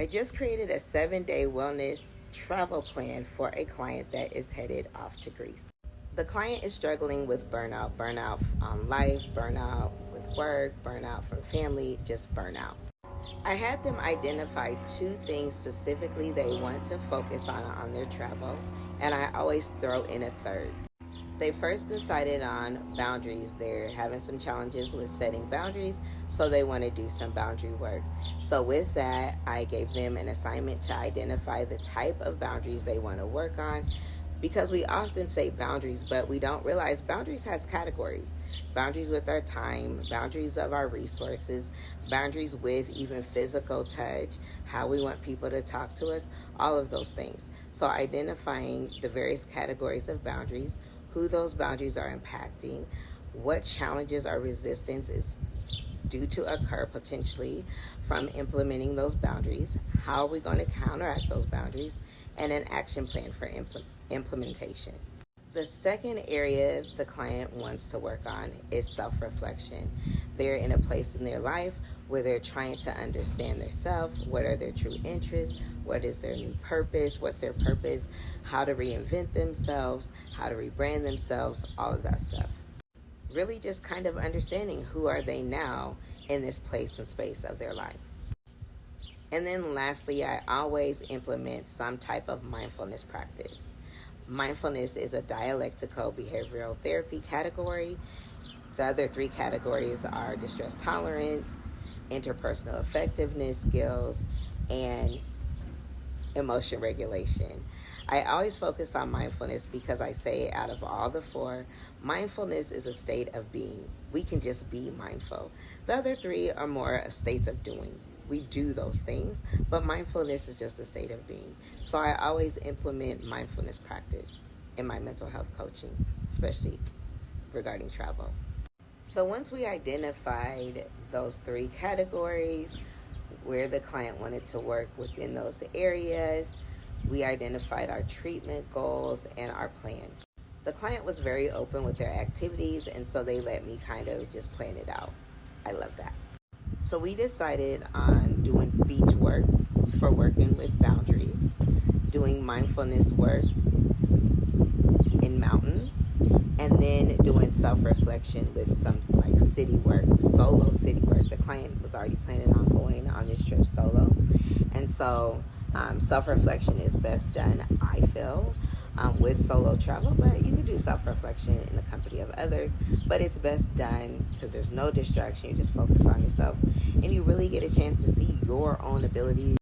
I just created a 7-day wellness travel plan for a client that is headed off to Greece. The client is struggling with burnout on life, burnout with work, burnout from family, just burnout. I had them identify 2 things specifically they want to focus on their travel, and I always throw in a third. They first decided on boundaries. They're having some challenges with setting boundaries, so they want to do some boundary work. So with that, I gave them an assignment to identify the type of boundaries they want to work on, because we often say boundaries, but we don't realize boundaries has categories. Boundaries with our time, boundaries of our resources, boundaries with even physical touch, how we want people to talk to us, all of those things. So identifying the various categories of boundaries, who those boundaries are impacting, what challenges or resistance is due to occur potentially from implementing those boundaries, how are we going to counteract those boundaries, and an action plan for implementation. The second area the client wants to work on is self-reflection. They're in a place in their life where they're trying to understand themselves, what are their true interests, what is their new purpose, what's their purpose, how to reinvent themselves, how to rebrand themselves, all of that stuff. Really just kind of understanding who are they now in this place and space of their life. And then lastly, I always implement some type of mindfulness practice. Mindfulness is a dialectical behavioral therapy category. The other 3 categories are distress tolerance, interpersonal effectiveness skills, and emotion regulation. I always focus on mindfulness because I say out of all the 4, mindfulness is a state of being. We can just be mindful. The other 3 are more of states of doing. We do those things, but mindfulness is just a state of being. So I always implement mindfulness practice in my mental health coaching, especially regarding travel. So once we identified those 3 categories, where the client wanted to work within those areas, we identified our treatment goals and our plan. The client was very open with their activities, and so they let me kind of just plan it out. I love that. So we decided on doing beach work for working with boundaries, doing mindfulness work in mountains, and then doing self-reflection with some like city work, solo city work. The client was already planning on going on this trip solo. And so self-reflection is best done, I feel, with solo travel, but you can do self-reflection in the company of others, but it's best done because there's no distraction. You just focus on yourself and you really get a chance to see your own abilities